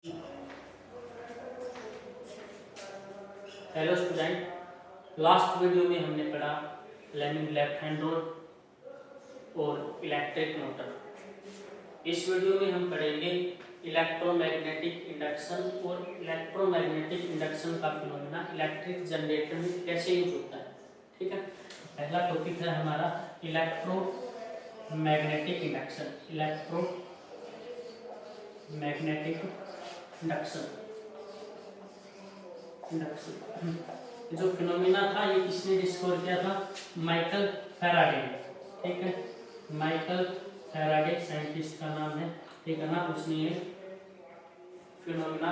Hello student, last video में हमने पढ़ा लेमिंग लेफ्ट हैंड रूल और इलेक्ट्रिक मोटर। इस वीडियो में हम पढ़ेंगे इलेक्ट्रोमैग्नेटिक इंडक्शन और इलेक्ट्रोमैग्नेटिक इंडक्शन का फिनोमेना इलेक्ट्रिक जनरेटर में कैसे यूज होता है। ठीक है, पहला टॉपिक है हमारा इलेक्ट्रोमैग्नेटिक इंडक्शन। इलेक्ट्रोमैग्नेटिक इंडक्शन जो फिनोमेना था ये किसने डिस्कवर किया था? Michael Faraday. ठीक है, माइकल फैराडे साइंटिस्ट का नाम है। ठीक है ना, उसने ये फिनोमेना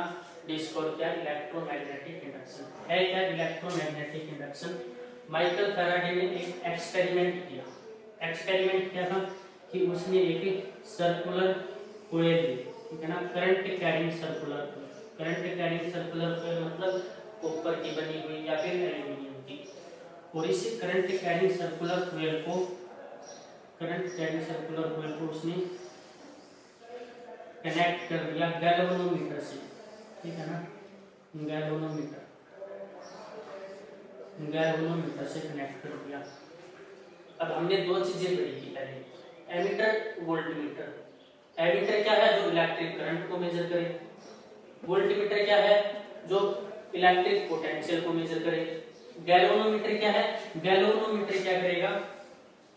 डिस्कवर किया इलेक्ट्रोमैग्नेटिक इंडक्शन। है क्या इलेक्ट्रोमैग्नेटिक इंडक्शन? माइकल फैराडे ने एक एक्सपेरिमेंट किया। एक्सपेरिमेंट क्या था कि उसने एक सर्कुलर कॉइल ली। ठीक है ना, current carrying circular coil. Current carrying circular coil मतलब कॉपर की बनी हुई या फिर एल्यूमिनियम की। और इस करंट कैरिंग सर्कुलर कॉइल को उसने कनेक्ट कर दिया गैल्वेनोमीटर से। ठीक है ना, गैल्वेनोमीटर से कनेक्ट कर दिया। अब हमने दो चीजें पढ़ी थी पहले, एमीटर, वोल्टमीटर। एमीटर क्या है? जो इलेक्ट्रिक करंट को मेजर करे। वोल्टमीटर क्या है? जो इलेक्ट्रिक पोटेंशियल को मेजर करे। गैल्वेनोमीटर क्या है? गैल्वेनोमीटर क्या करेगा?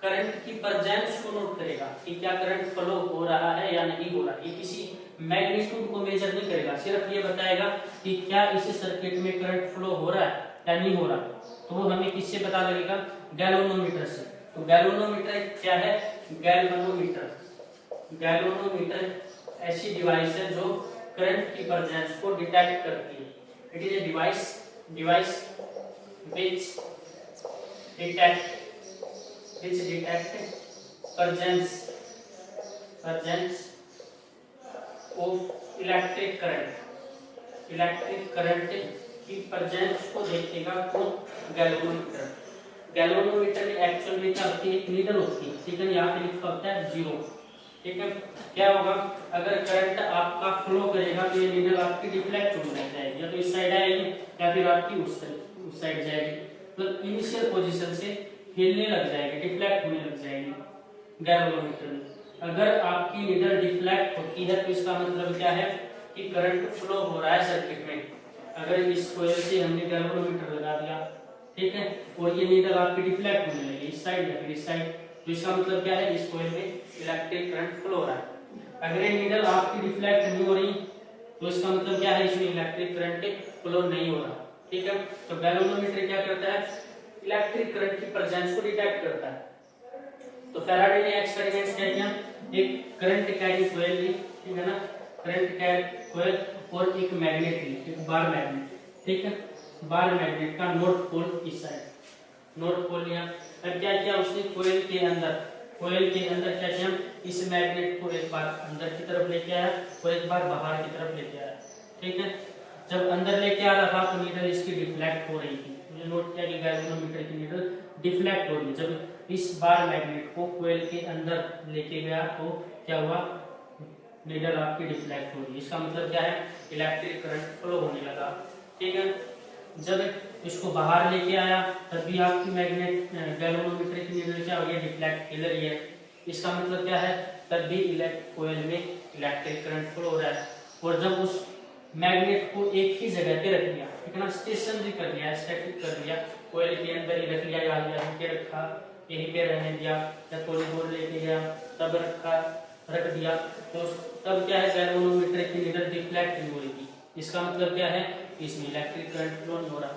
करंट की प्रेजेंस को नोट करेगा कि क्या करंट फ्लो हो रहा है या नहीं हो रहा। ये किसी मैग्नीट्यूड को मेजर नहीं करेगा, सिर्फ ये बताएगा कि क्या इस सर्किट में करंट फ्लो हो रहा है या नहीं हो रहा। तो वो हमें किससे पता लगेगा? गैल्वेनोमीटर से। तो गैल्वेनोमीटर क्या है? गैल्वेनोमीटर ऐसी डिवाइस है जो करंट की प्रेजेंस को डिटेक्ट करती है। It is a device which detect presence of electric current की प्रेजेंस को देखेगा। कौन? गैल्वेनोमीटर। गैल्वेनोमीटर में एक्चुअल में क्या होती है? एक नीडल होती है। ठीक है, यहाँ पे लिखा होता है 0। ठीक है, क्या होगा? अगर करंट आपका फ्लो करेगा तो ये नीडल आपकी डिफ्लेक्ट हो जाएगी, या तो इस साइड आएगी या फिर आपकी उस साइड जाएगी। तो इनिशियल पोजीशन से हिलने लग जाएगी, डिफ्लेक्ट होने लग जाएगी गैल्वेनोमीटर में। अगर आपकी नीडल डिफ्लेक्ट होती है तो इसका मतलब क्या है कि करंट फ्लो हो रहा है सर्किट में। अगर इस कॉइल से हमने गैल्वेनोमीटर लगा दिया, ठीक है, और ये नीडल आपकी डिफ्लेक्ट होने लगी इस साइड या फिर इस साइड, तो इसका मतलब क्या है? इस कॉइल में इलेक्ट्रिक करंट फ्लो हो रहा है। अगर ये नीडल आपकी डिफ्लेक्ट नहीं हो रही तो इसका मतलब क्या है? इसमें इलेक्ट्रिक करंट फ्लो नहीं हो रहा। ठीक है, तो गैल्वेनोमीटर क्या करता है? इलेक्ट्रिक करंट की प्रेजेंस को डिटेक्ट करता है। तो फैराडे ने एक्सपेरिमेंट किया, एक करंट कैरिंग कॉइल ली। ठीक है ना, करंट कैरिंग कॉइल और एक मैग्नेट ली, एक बार मैग्नेट। ठीक है, बार मैग्नेट का नॉर्थ पोल इस साइड, नॉर्थ पोल लिया। अब क्या किया उसने? कॉइल के अंदर क्या किया? इस मैग्नेट को एक बार अंदर की तरफ लेके आया और एक बार बाहर की तरफ लेके आया। ठीक है, जब अंदर लेके आ रहा था तो नीडल इसकी डिफ्लेक्ट हो रही थी। मुझे नोट किया कि गैल्वेनोमीटर की नीडल डिफ्लेक्ट हो रही है। जब इस बार मैग्नेट को कॉइल के अंदर लेके गया तो क्या हुआ? नीडल आपकी डिफ्लेक्ट हो रही है। इसका मतलब क्या है? इलेक्ट्रिक करंट फ्लो होने लगा। ठीक है, जब इसको बाहर लेके आया तब भी आपकी मैग्नेट गैल्वेनोमीटर की नीडल क्या हो गई? डिफ्लेक्ट हिल रही है। इसका मतलब क्या है? तब भी कॉइल में इलेक्ट्रिक करंट फ्लो हो रहा है। और जब उस मैग्नेट को एक ही जगह पे रख दिया, ठीक है ना, स्टेशनरी कर दिया, स्टैटिक कर दिया, कॉइल के अंदर ही रख लिया, यहीं पे रखा, यहीं पे रहने दिया, या थोड़ी दूर लेके गया तब रख दिया, तो तब क्या है? गैल्वेनोमीटर की नीडल डिफ्लेक्ट नहीं हो रही थी। इसका मतलब क्या है? इसमें इलेक्ट्रिक करंट फ्लो नहीं हो रहा।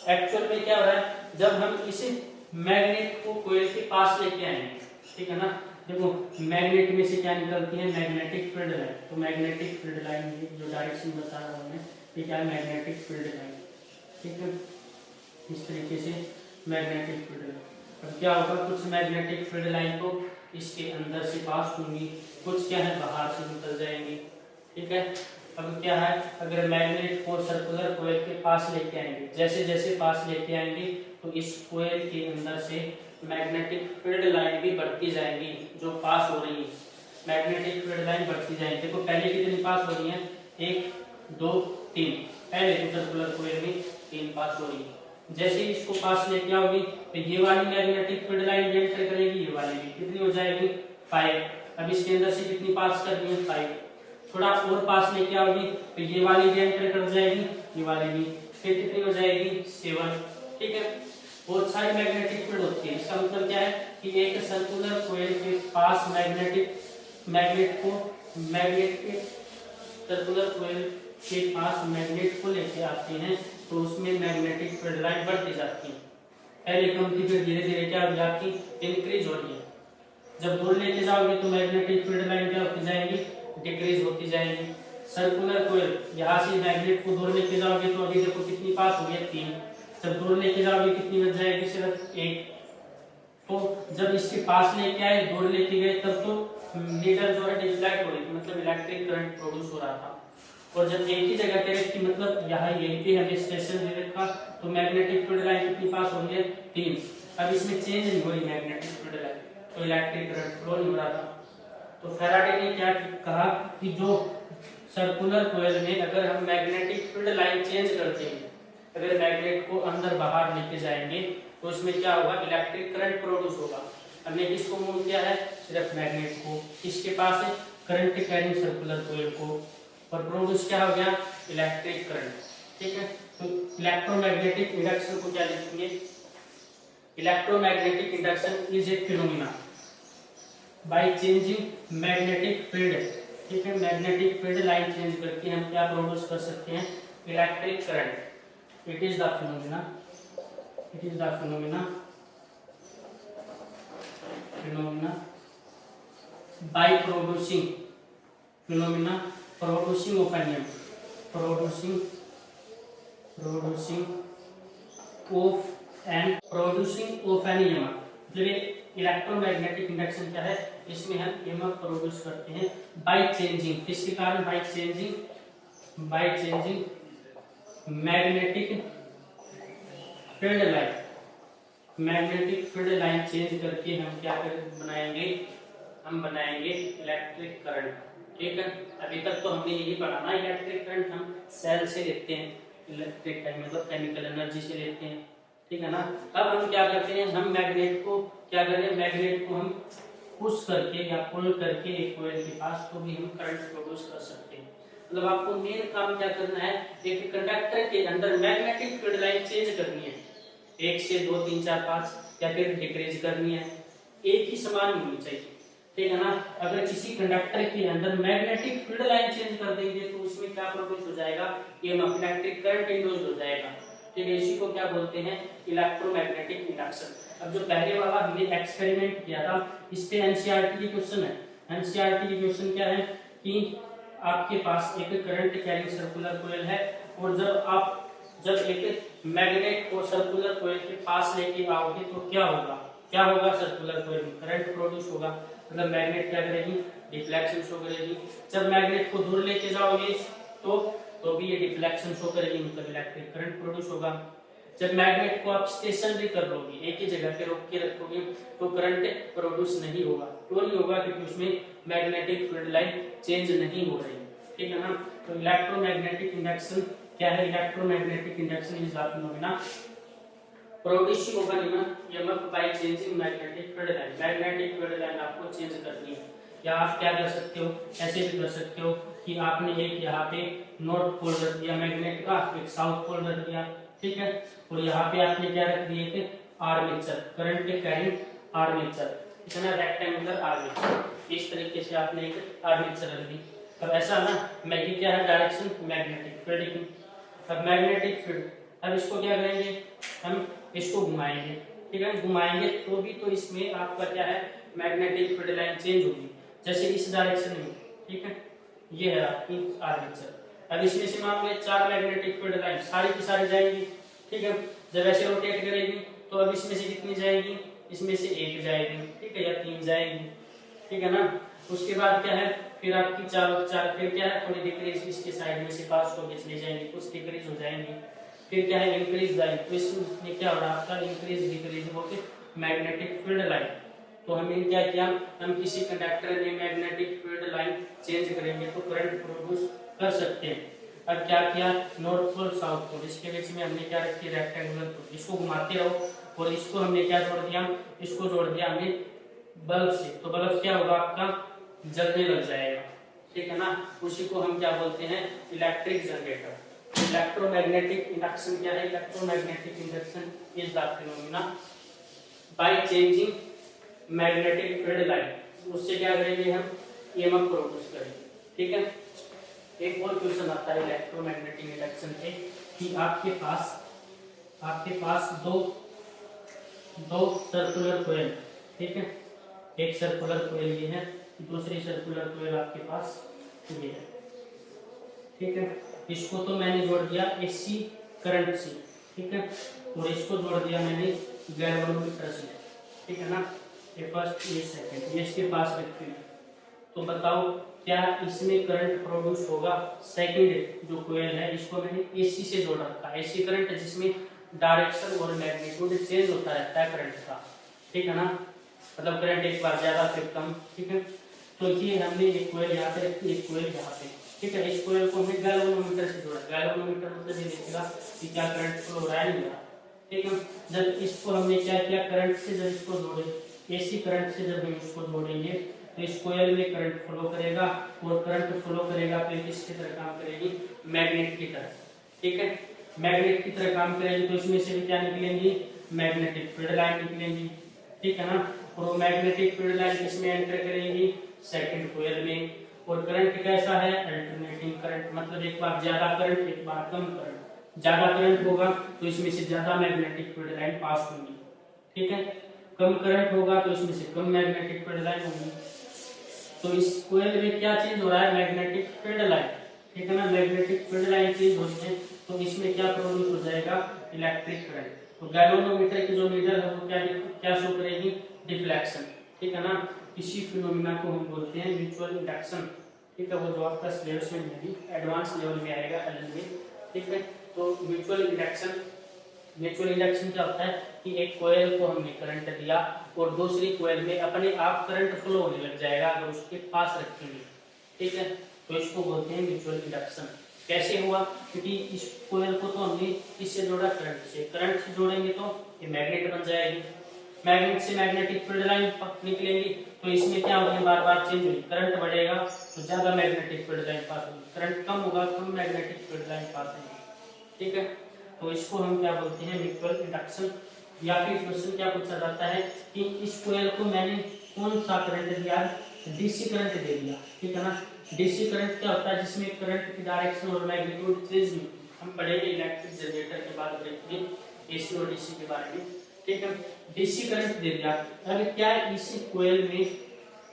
एक्चुअल में क्या हो रहा है? जब हम इस मैग्नेट को कॉइल के पास लेके आएंगे, ठीक है ना, देखो मैग्नेट में से क्या निकलती है? Magnetic field line. तो मैग्नेटिक फील्ड लाइन जो डायरेक्शन बता रहा हूं मैं, ये क्या है? Magnetic field line. ठीक है, इस तरीके से मैग्नेटिक फील्ड लाइन। अब क्या होगा? कुछ मैग्नेटिक फील्ड लाइन तो इसके अंदर से पास होंगी, कुछ क्या है? बाहर से निकल जाएंगी। ठीक है, अब क्या है? अगर मैग्नेट को सर्कुलर कॉइल के पास लेके आएंगे, जैसे जैसे पास लेके आएंगे तो इस कॉइल के अंदर से मैग्नेटिक फील्ड लाइन भी बढ़ती जाएंगी जो पास हो रही है। मैग्नेटिक फील्ड लाइन बढ़ती जाएंगी। देखो पहले कितनी पास हो रही है? एक 2 3, पहले तो सर्कुलर कोयल में 3 पास हो रही है। जैसे ही इसको पास लेके आओगी तो ये वाली मैग्नेटिक फील्ड लाइन भी एंटर करेगी, ये वाली भी, कितनी हो जाएगी 5। अब इसके अंदर से कितनी पास करनी है 5। थोड़ा और पास लेके आओगी तो ये वाली भी एंटर कर जाएगी, ये वाली भी, फिर कितनी हो जाएगी 7। ठीक है, बहुत सारी मैग्नेटिक फील्ड होती है। इसका मतलब क्या है कि एक सर्कुलर कोयल के पास सर्कुलर कोयल के पास मैग्नेट को लेके आते हैं तो उसमें मैग्नेटिक फील्ड लाइन बढ़ती जाती है। पहले कम थी, फिर धीरे धीरे क्या हो जाती इंक्रीज हो रही है। जब दूर लेके जाओगे तो मैग्नेटिक फील्ड लाइन क्या होती जाएगी, डिक्रीज होती जाएगी। सर्कुलर कोयल यहाँ से मैग्नेट को दूर लेके जाओगे तो अभी देखो कितनी पास हो गई 3, जब दूर लेके जाओगे कितनी बच जाएगी सिर्फ 1। तो जब इसके पास लेके आए, दूर लेके गए, तब तो नीडल जो है डिफ्लेक्ट हो रही थी, मतलब इलेक्ट्रिक करंट प्रोड्यूस हो रहा था। और जब एक ही जगह पे रखी, मतलब यहाँ यहीं पे हमें स्टेशन दे रखा, तो मैग्नेटिक फील्ड लाइन कितनी पास हो रही है 3। अब इसमें चेंज नहीं हो रही मैग्नेटिक फील्ड लाइन, तो इलेक्ट्रिक करंट फ्लो नहीं हो रहा था। तो फैराडे ने क्या कहा कि जो सर्कुलर कोयल में अगर हम मैग्नेटिक फील्ड लाइन चेंज करते हैं, अगर मैग्नेट को अंदर बाहर लेके जाएंगे तो उसमें क्या होगा, इलेक्ट्रिक करंट प्रोड्यूस होगा। हमने किसको मूव किया है, सिर्फ मैग्नेट को, किसके पास है, करंट कैरिंग सर्कुलर कोयल को, और प्रोड्यूस क्या हो गया, इलेक्ट्रिक करंट। ठीक है, तो इलेक्ट्रोमैग्नेटिक इंडक्शन को क्या लिखेंगे, electromagnetic induction is a phenomena bye changing magnetic field. ठीक है, मैग्नेटिक फील्ड लाइन चेंज करके हम क्या प्रोड्यूस कर सकते हैं, electric current. It is the phenomena by producing of an EMF, producing of an EMF। जब इलेक्ट्रोमैग्नेटिक इंडक्शन क्या है, इसमें हम EMF प्रोड्यूस करते हैं बाय चेंजिंग, किसके कारण, bye changing magnetic field line. Magnetic field line change करके हम क्या बनाएंगे, हम बनाएंगे इलेक्ट्रिक करंट। ठीक है, अभी तक तो हमने यही पढ़ा ना, इलेक्ट्रिक करंट हम सेल से लेते हैं, इलेक्ट्रिक टाइम मतलब केमिकल एनर्जी से लेते हैं। ठीक है ना, अब हम क्या करते हैं, हम मैग्नेट को क्या करें, मैग्नेट को हम पुश करके या पुल करके एक कोयल के पास, तो भी हम करंट प्रोड्यूस कर सकते हैं। मतलब आपको मेन काम क्या करना है, एक कंडक्टर के अंदर मैग्नेटिक फील्ड लाइन चेंज करनी है, 1 से 2 3 4 5, या फिर डिक्रीज करनी है, एक ही समान होनी चाहिए। ठीक है ना, अगर किसी कंडक्टर के अंदर मैग्नेटिक फील्ड लाइन चेंज कर देंगे तो उसमें क्या प्रोड्यूस हो जाएगा, EMF इलेक्ट्रिक करंट इंड्यूस हो जाएगा। ठीक है, इसी को क्या बोलते हैं, इलेक्ट्रोमैग्नेटिक इंडक्शन। अब जो पहले वाला हमने एक्सपेरिमेंट किया था, इस पे एनसीईआरटी की क्वेश्चन है। एनसीईआरटी की क्वेश्चन क्या है कि आपके पास एक करंट कैरिंग सर्कुलर कोयल है, और जब एक मैग्नेट को सर्कुलर कोयल के पास लेके आओगे तो क्या होगा सर्कुलर कोयल में करंट प्रोड्यूस होगा। मतलब मैग्नेट क्या करेगी, डिफ्लेक्शन शो करेगी। जब मैग्नेट को दूर लेके जाओगे तो भी ये डिफ्लेक्शन शो करेगी, मतलब इलेक्ट्रिक करंट प्रोड्यूस होगा। जब मैग्नेट को आप स्टेशनरी कर लोगे, एक ही जगह पे रोक के रखोगे, तो करंट प्रोड्यूस नहीं होगा। क्यों नहीं होगा, क्योंकि उसमें मैग्नेटिक फील्ड लाइन चेंज नहीं हो रही। ठीक है ना, तो इलेक्ट्रोमैग्नेटिक इंडक्शन क्या है, electromagnetic induction is the phenomena producing of an EMF by changing magnetic field line. Magnetic field line आपको चेंज करनी है, या आप क्या कर सकते हो, ऐसे भी कर सकते हो कि आपने एक यहाँ पे नॉर्थ पोल रख दिया मैग्नेट का, एक साउथ पोल रख दिया। ठीक है, और यहाँ पे आपने क्या रख दिए थे, आर्मेचर, करंट कैरिंग आर्मेचर, इतना रेक्टेंगुलर आर्मेचर, इस तरीके से आपने एक आर्मेचर रख दी। अब ऐसा ना, मैगी क्या है, डायरेक्शन मैग्नेटिक फील्ड की। अब मैग्नेटिक फील्ड, अब इसको क्या करेंगे, हम इसको घुमाएंगे। ठीक है, घुमाएंगे तो भी तो इसमें आपका क्या है, मैग्नेटिक फील्ड लाइन चेंज होगी, जैसे इस डायरेक्शन में। ठीक है, ये है आपकी आर्मेचर। अब इसमें से मान लो 4 मैग्नेटिक फील्ड लाइन सारी की सारी जाएंगी। ठीक है, जब ऐसे रोटेट करेगी तो अब इसमें से कितनी जाएगी, इसमें से 1 जाएगी। ठीक है, या 3 जाएगी। ठीक है ना, उसके बाद क्या है, फिर आपकी 4 फिर क्या है, थोड़ी डिक्रीज इसके साइड में से पास होके चले जाएंगे, कुछ डिक्रीज हो जाएंगे। फिर क्या है, इंक्रीज लाइन, तो इसमें क्या हो रहा है आपका, इंक्रीज डिक्रीज होके मैग्नेटिक फील्ड लाइन। तो हमने क्या किया, हम किसी कंडक्टर में मैग्नेटिक फील्ड लाइन चेंज करेंगे तो करंट प्रोड्यूस कर सकते हैं। अब क्या किया, नॉर्थ पोल साउथ पोल, इसके बीच में हमने क्या रखी, रेक्टेंगुलर, इसको घुमाते रहो और इसको हमने क्या जोड़ दिया, इसको जोड़ दिया हमने बल्ब से, तो बल्ब क्या होगा आपका, जलने लग जाएगा, ठीक है ना। उसी को हम क्या बोलते हैं, इलेक्ट्रिक जनरेटर। इलेक्ट्रोमैग्नेटिक इंडक्शन क्या है, electromagnetic induction is the phenomena bye changing magnetic field line, उससे क्या करेंगे हम, ईएमएफ प्रोड्यूस करेंगे, ठीक है। एक और क्वेश्चन आता है इलेक्ट्रोमैग्नेटिक इंडक्शन पे कि आपके पास दो सर्कुलर कॉइल, ठीक है, एक सर्कुलर कॉइल ये है, दूसरी सर्कुलर कॉइल आपके पास ये है, ठीक है। इसको तो मैंने जोड़ दिया एसी करंट से, ठीक है, और इसको जोड़ दिया मैंने गैल्वेनोमीटर से, ठीक है ना। ये फर्स्ट ये सेकंड ये इसके पास रखते हैं, तो बताओ क्या इसमें करंट प्रोड्यूस होगा। सेकंड जो कॉइल है इसको मैंने एसी से जोड़ रखा है, एसी करंट जिसमें डायरेक्शन और मैग्नीट्यूड चेंज होता रहता है करंट का, ठीक है ना, मतलब करंट एक बार ज्यादा फिर कम, ठीक है। तो ये हमने एक कॉइल यहाँ पे रखी, एक कॉइल यहाँ पे, ठीक है। इस कॉइल को हमने गैल्वेनोमीटर से जोड़ा, गैल्वेनोमीटर मतलब ये देखेगा कि क्या करंट फ्लो हो रहा है, नहीं हो रहा, ठीक है। जब इसको हमने क्या किया, करंट से जब इसको जोड़े, एसी करंट से जब हम इसको जोड़ेंगे तो इस कॉइल में करंट फ्लो करेगा, और करंट फ्लो करेगा तो किसकी तरह काम करेगी, मैग्नेट की तरह, ठीक है। मैग्नेट की तरह काम करेगी तो इसमें से भी क्या निकलेंगी, मैग्नेटिक फील्ड लाइन निकलेंगी, ठीक है ना। और वो मैग्नेटिक फील्ड लाइन किसमें एंटर करेगी, सेकंड कॉइल में। और करंट कैसा है, अल्टरनेटिंग करंट, मतलब एक बार ज्यादा करंट एक बार कम करंट, ज्यादा करंट होगा तो इसमें से ज्यादा मैग्नेटिक फील्ड लाइन पास होगी, ठीक है। कम करंट होगा तो इसमें से कम मैग्नेटिक फील्ड लाइन होगी। तो इस कॉइल में क्या चेंज हो रहा है, मैग्नेटिक फील्ड लाइन, ठीक है ना, मैग्नेटिक फील्ड लाइन चेंज हो रही है तो इसमें क्या प्रोड्यूस हो जाएगा, इलेक्ट्रिक करंट। तो गैल्वेनोमीटर की जो नीडल है वो क्या शो करेगी, डिफ्लेक्शन, ठीक है ना। इसी फिनोमेना को हम बोलते हैं म्यूचुअल इंडक्शन, ठीक है। वो जो आपका सिलेबस में नहीं, एडवांस लेवल में आएगा एलएल में, ठीक है। तो म्यूचुअल इंडक्शन क्या होता है कि एक कॉइल को हमने करंट दिया और दूसरी कॉइल में अपने आप करंट फ्लो होने लग जाएगा अगर उसके पास रखेंगे, ठीक है। तो इसको बोलते हैं म्यूचुअल इंडक्शन। कैसे हुआ, क्योंकि इस कॉइल को तो हमने किससे जोड़ा, करंट से जोड़ेंगे तो ये मैग्नेट बन जाएगी, मैग्नेट से मैग्नेटिक फील्ड लाइन निकलेंगी, तो इसमें क्या होगी, बार बार चेंज होगी, करंट बढ़ेगा तो ज्यादा मैग्नेटिक फील्ड लाइन पास होगी, करंट कम होगा कम मैग्नेटिक फील्ड लाइन पास होगी, ठीक है। तो इसको हम क्या बोलते हैं, म्यूचुअल इंडक्शन। या फिर क्वेश्चन क्या पूछा जाता है कि इस कॉइल को मैंने कौन सा करंट दिया, डीसी करंट दे दिया, ठीक है ना। डीसी करंट क्या होता है, जिसमें करंट की डायरेक्शन और मैग्नीट्यूड चेंज नहीं, हम पढ़ेंगे इलेक्ट्रिक जनरेटर के बाद पढ़ेंगे एसी और डीसी के बारे में, ठीक है। डीसी करंट दे दिया, अब क्या इसी कॉइल में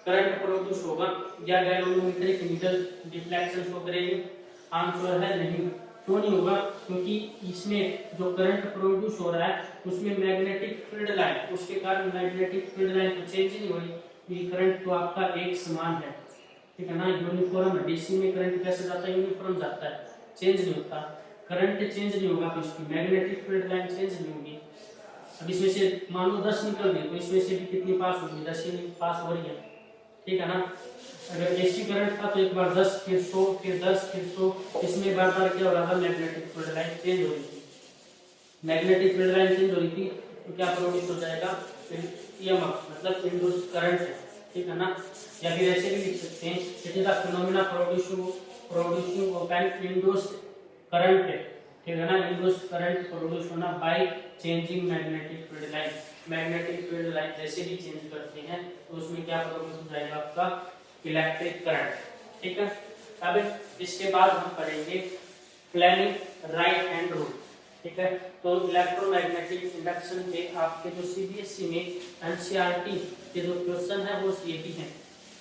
करंट प्रोड्यूस होगा या गैल्वेनोमीटर की नीडल डिफ्लेक्शन शो करेगी, आंसर है नहीं, क्यों नहीं होगा, क्योंकि इसमें जो करंट प्रोड्यूस हो रहा है उसमें मैग्नेटिक फील्ड लाइन, उसके कारण मैग्नेटिक फील्ड लाइन तो चेंज नहीं हो रही, ये करंट तो आपका एक समान है, ठीक है ना, यूनिफॉर्म है। डीसी में करंट कैसे जाता है, यूनिफॉर्म जाता है, चेंज नहीं होता, करंट चेंज नहीं होगा तो इसकी मैग्नेटिक फील्ड लाइन चेंज नहीं होगी। अब इसमें से मान लो 10 निकल गई तो इसमें से भी कितनी पास होगी, 10 ही पास हो रही है, ठीक है ना। अगर एसी करंट था तो एक बार 10 फिर 100 फिर 10 फिर 100, इसमें बार बार क्या हो रहा था, मैग्नेटिक फील्ड लाइन चेंज हो रही थी, मैग्नेटिक फील्ड लाइन चेंज हो रही थी तो क्या प्रोड्यूस हो जाएगा, ईएमएफ, मतलब इंड्यूस्ड करंट है, ठीक है ना। या फिर ऐसे भी लिख सकते हैं it is the phenomena producing of an induced current है, ठीक है ना। इंड्यूस्ड करंट प्रोड्यूस होना by changing magnetic field line, magnetic field line जैसे भी चेंज करते हैं तो उसमें क्या प्रोड्यूस हो जाएगा, आपका इलेक्ट्रिक करंट, ठीक है। अब इसके बाद हम पढ़ेंगे प्लेनिंग राइट हैंड रूल, ठीक है। तो इलेक्ट्रोमैग्नेटिक इंडक्शन के आपके जो सीबीएसई में एनसीईआरटी के जो क्वेश्चन है वो ये भी हैं,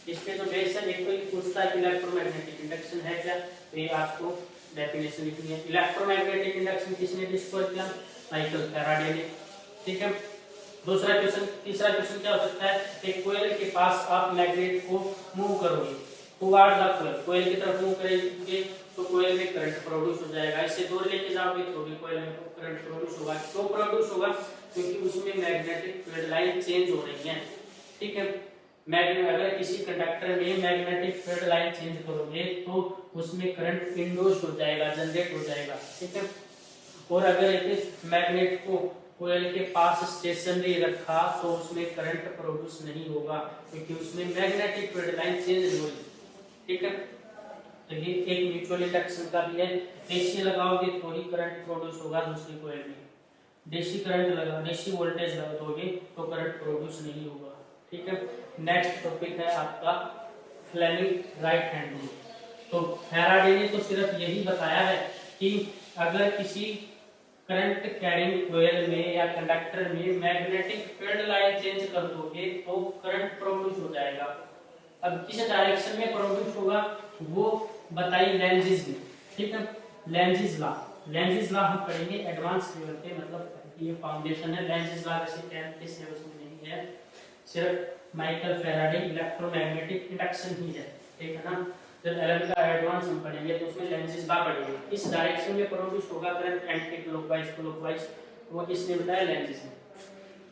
इसके जो बेस है, एक तो ये पूछता है कि इलेक्ट्रोमैग्नेटिक इंडक्शन है क्या, तो ये आपको डेफिनेशन लिखनी है। इलेक्ट्रोमैग्नेटिक इंडक्शन किसने डिस्कवर किया, माइकल फैराडे ने, ठीक है। दूसरा क्वेश्चन, तीसरा क्वेश्चन क्या हो सकता है, एक कॉइल के पास आप मैग्नेट को मूव करोगे, टुवर्ड द कॉइल, कॉइल की तरफ मूव करेंगे तो कॉइल में करंट प्रोड्यूस हो जाएगा, इससे दूर लेके जाओगे तो भी कॉइल में करंट प्रोड्यूस होगा, क्यों प्रोड्यूस होगा, क्योंकि उसमें मैग्नेटिक फील्ड लाइन चेंज हो रही है, ठीक है। अगर किसी कंडक्टर में मैग्नेटिक फील्ड लाइन चेंज करोगे तो उसमें करंट इंड्यूस हो जाएगा, जनरेट हो जाएगा, ठीक है। और अगर एक मैग्नेट को कोयल के पास स्टेशनरी रखा तो उसमें करंट प्रोड्यूस नहीं होगा, क्योंकि उसमें मैग्नेटिक फील्ड लाइन चेंज नहीं होगी, ठीक है। तो ये एक म्यूचुअल इंडक्शन का भी है। एसी लगाओगे तो ही करंट प्रोड्यूस होगा दूसरी कोयल में, डीसी करंट लगा, डीसी वोल्टेज लगा दोगे तो करंट प्रोड्यूस नहीं होगा, ठीक है। नेक्स्ट टॉपिक है आपका फ्लेमिंग राइट हैंड रूल। तो फैराडे ने तो सिर्फ यही बताया है कि अगर किसी करंट कैरिंग कोयल में या कंडक्टर में मैग्नेटिक फील्ड लाइन चेंज कर दोगे तो करंट प्रोड्यूस हो जाएगा। अब किस डायरेक्शन में प्रोड्यूस होगा वो बताइए लेंजिस में, ठीक है। लेंजिस लॉ हम पढ़ेंगे एडवांस लेवल पे, मतलब ये फाउंडेशन है। लेंजिस लॉ वैसे 10th के सिलेबस में नहीं है, सिर्फ माइकल फैराडे इलेक्ट्रोमैग्नेटिक इंडक्शन ही है, ठीक है ना। जब 11th का एडवांस हम पढ़ेंगे तो उसमें लेंजिस लॉ पढ़ेंगे, इस डायरेक्शन में प्रोड्यूस होगा करंट एंटी क्लॉकवाइज क्लॉकवाइज, वो किसने बताया, लेंजिस ने।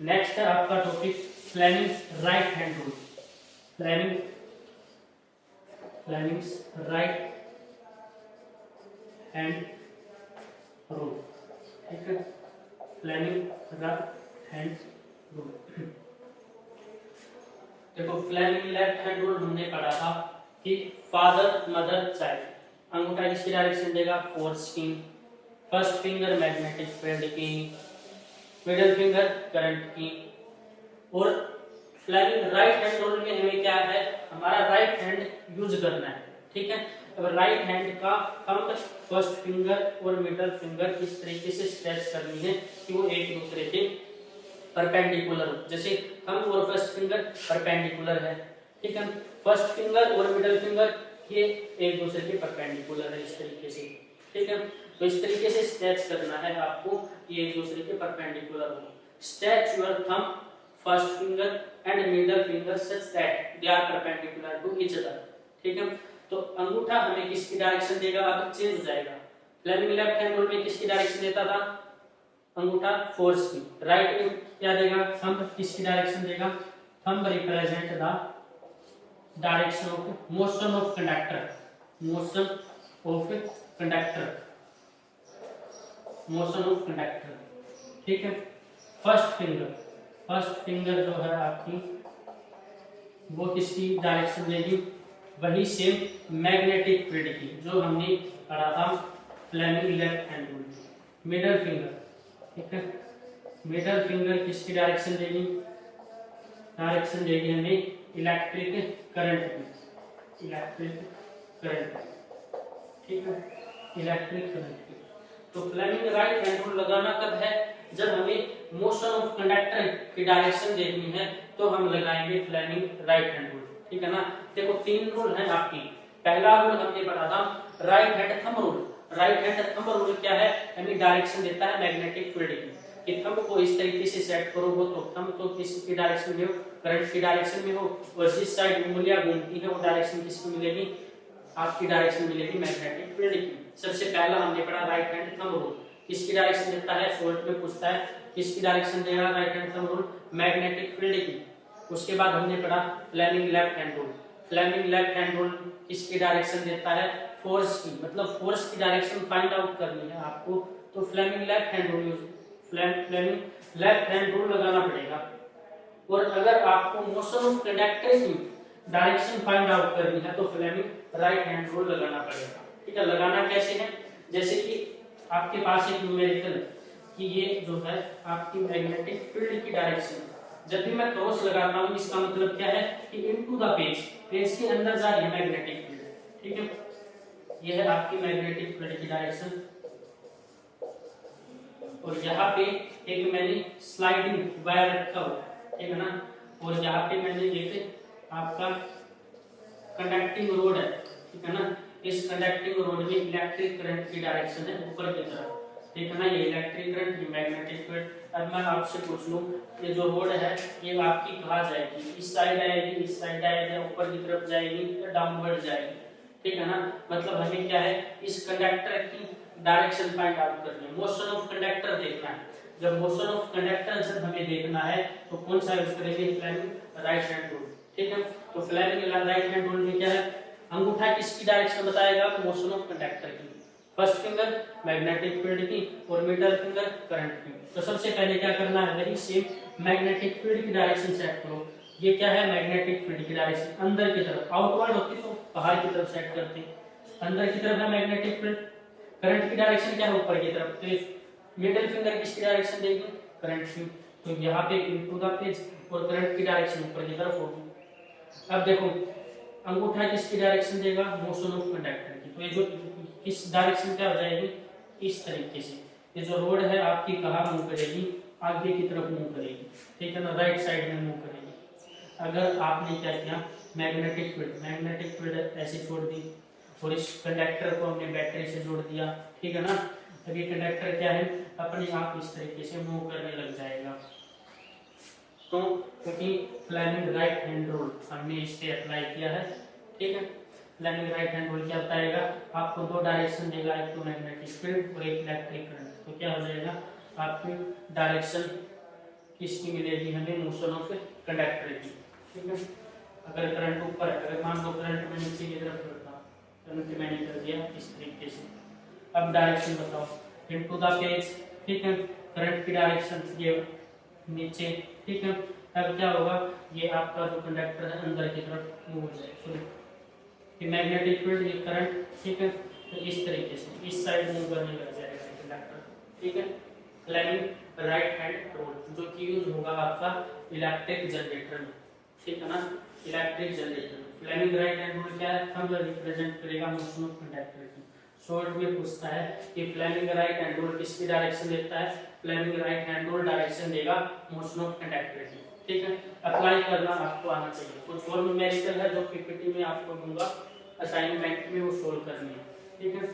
नेक्स्ट है आपका topic Fleming right hand rule. Fleming's right hand rule, ठीक है। Fleming right hand rule. देखो फ्लेमिंग लेफ्ट हैंड रूल हमने पढ़ा था कि फादर मदर चाइल्ड, अंगूठा किसकी डायरेक्शन देगा, फोर्स की, फर्स्ट फिंगर मैग्नेटिक फील्ड की, मिडिल फिंगर करंट की। और फ्लेमिंग राइट हैंड रूल में हमें क्या है, हमारा राइट हैंड यूज करना है, ठीक है। अब राइट हैंड का थंब, फर्स्ट फिंगर और मिडिल फिंगर इस तरीके से स्ट्रेच करनी है कि वो एक दूसरे के परपेंडिकुलर हो। जैसे थंब और फर्स्ट फिंगर परपेंडिकुलर है, ठीक है। फर्स्ट फिंगर और मिडिल फिंगर ये एक दूसरे के परपेंडिकुलर है इस तरीके से, ठीक है। तो इस तरीके से स्ट्रेच करना है आपको, ये एक दूसरे के परपेंडिकुलर हो। Stretch your thumb, first finger and middle finger such that they are perpendicular to each other, ठीक है। तो अंगूठा हमें किसकी डायरेक्शन देगा, अब चेंज हो जाएगा। फ्लेमिंग लेफ्ट हैंड रूल में किसकी डायरेक्शन देता था, अंगूठा फोर्स की। राइट में क्या देगा, थंब किसकी डायरेक्शन देगा, thumb represent the direction of motion of conductor, motion of conductor, motion of conductor, ठीक है। फर्स्ट फिंगर जो है आपकी वो किसकी डायरेक्शन देगी, वही सेम मैग्नेटिक फील्ड की जो हमने पढ़ा था Fleming left hand rule. Middle finger, ठीक है, मिडिल फिंगर किसकी डायरेक्शन देगी, डायरेक्शन देगी हमें इलेक्ट्रिक करंट की, इलेक्ट्रिक करंट, ठीक है, इलेक्ट्रिक करंट की। तो फ्लेमिंग राइट हैंड रूल लगाना कब है, जब हमें मोशन ऑफ कंडक्टर की डायरेक्शन देखनी है तो हम लगाएंगे फ्लेमिंग राइट हैंड रूल, ठीक है ना। देखो 3 रूल हैं आपकी। पहला रूल हमने पढ़ा था right hand thumb rule. Right hand thumb rule क्या है, हमें डायरेक्शन देता है मैग्नेटिक फील्ड की, कि थंब को इस तरीके से सेट करोगे तो थंब तो किसकी डायरेक्शन में हो, करंट की डायरेक्शन में हो, और जिस साइड उंगलियां घूमती है वो डायरेक्शन किसकी मिलेगी, आपकी डायरेक्शन मिलेगी मैग्नेटिक फील्ड की। सबसे पहला हमने पढ़ा राइट हैंड थंब रूल, किसकी डायरेक्शन देता है, शॉर्ट में पूछता है किसकी डायरेक्शन देगा right hand thumb rule, magnetic field की। उसके बाद हमने पढ़ा Fleming left hand rule. Fleming left hand rule किसकी डायरेक्शन देता है, फोर्स की, मतलब फोर्स की डायरेक्शन फाइंड आउट करनी है आपको, तो Fleming left hand rule Fleming left hand rule लगाना पड़ेगा। और अगर आपको मोशन ऑफ कंडक्टर की डायरेक्शन फाइंड आउट करनी है तो फ्लेमिंग राइट हैंड रूल लगाना पड़ेगा, ठीक है। लगाना कैसे है, जैसे कि आपके पास एक न्यूमेरिकल कि ये जो है आपकी मैग्नेटिक फील्ड की डायरेक्शन, जब भी मैं क्रॉस लगाता हूं इसका मतलब क्या है कि इनटू द पेज के अंदर जा रही है मैग्नेटिक फील्ड, ठीक है। ये है आपकी मैग्नेटिक फील्ड की डायरेक्शन, और यहाँ पे एक मैंने स्लाइडिंग वायर रखा हुआ है, ठीक है ना, और यहाँ पे मैंने एक आपका कंडक्टिंग रोड है, ठीक है ना। इस कंडक्टिंग रोड में इलेक्ट्रिक करंट की डायरेक्शन है ऊपर की तरफ, ठीक है ना, ये इलेक्ट्रिक करंट, ये मैग्नेटिक फील्ड। अब मैं आपसे पूछ लूं ये जो रोड है ये आपकी कहाँ जाएगी, इस साइड आएगी, इस साइड आएगी, ऊपर की तरफ जाएगी या डाउनवर्ड जाएगी, ठीक है ना। मतलब हमें क्या है, इस कंडक्टर की डायरेक्शन फाइंड आउट करनी है, मोशन ऑफ कंडक्टर देखना है। जब मोशन ऑफ कंडक्टर जब हमें देखना है तो कौन सा यूज करेंगे, फ्लेमिंग राइट हैंड रूल, ठीक है। तो फ्लेमिंग राइट हैंड रूल में क्या है, अंगूठा किसकी डायरेक्शन बताएगा, मोशन ऑफ कंडक्टर की, फर्स्ट फिंगर मैग्नेटिक फील्ड की और मिडल फिंगर करंट की। तो सबसे पहले क्या करना है, वही सेम मैग्नेटिक फील्ड की डायरेक्शन सेट करो। ये क्या है, मैग्नेटिक फील्ड की डायरेक्शन अंदर की तरफ, आउटवर्ड होती तो बाहर की तरफ सेट करते हैं, अंदर की तरफ है मैग्नेटिक फील्ड। करंट की डायरेक्शन क्या है, ऊपर की तरफ। तो मिडिल फिंगर किसकी डायरेक्शन देगी, करंट की। तो यहाँ पे इनटू द पेज और करंट की डायरेक्शन ऊपर की तरफ होगी। अब देखो अंगूठा किसकी डायरेक्शन देगा, मोशन ऑफ कंडक्टर की। तो ये जो इस डायरेक्शन क्या हो जाएगी, इस तरीके से। ये जो रोड है आपकी कहाँ मूव करेगी, आगे की तरफ मूव करेगी, ठीक है ना, राइट साइड में मूव करेगी। अगर आपने क्या किया, मैग्नेटिक फील्ड ऐसे छोड़ दी और इस कंडक्टर को हमने बैटरी से जोड़ दिया, ठीक है ना। अब ये कंडक्टर क्या है, अपने आप इस तरीके से मूव करने लग जाएगा। तो क्योंकि फ्लेमिंग राइट हैंड रूल हमने इस पे अप्लाई किया है, ठीक है। फ्लेमिंग राइट हैंड रूल क्या बताएगा, आपको दो डायरेक्शन देगा, एक तो मैग्नेटिक फील्ड और एक इलेक्ट्रिक करंट। तो क्या हो जाएगा, आपकी डायरेक्शन किसकी मिलेगी हमें, मोशन ऑफ कंडक्टर की, ठीक है। अगर करंट ऊपर है, अगर मान लो करंट में नीचे की तरफ बढ़ता, करंट मैंने कर दिया इस तरीके से। अब डायरेक्शन बताओ, इनटू द पेज, ठीक है। करंट की डायरेक्शन ये नीचे, ठीक है। अब क्या होगा, ये आपका जो कंडक्टर है अंदर की तरफ मूव हो जाएगा, ये मैग्नेटिक फील्ड, ये करंट, ठीक है। तो इस तरीके से इस साइड मूव करने लग जाएगा कंडक्टर, ठीक है। फ्लेमिंग राइट हैंड रूल जो कि यूज होगा आपका इलेक्ट्रिक जनरेटर में, ठीक है ना, इलेक्ट्रिक जनरेटर में। फ्लेमिंग राइट हैंड रूल क्या है, हम रिप्रेजेंट करेगा मोशन ऑफ कंडक्टर की। शॉर्ट में पूछता है कि फ्लेमिंग राइट हैंड रूल किसकी डायरेक्शन देता है, Fleming right hand rule direction देगा मोशन ऑफ कंडक्टर की, ठीक है। अप्लाई करना आपको आना चाहिए। कुछ और न्यूमेरिकल है जो पीपीटी में आपको दूंगा असाइनमेंट में, वो सोल्व करनी है, ठीक है।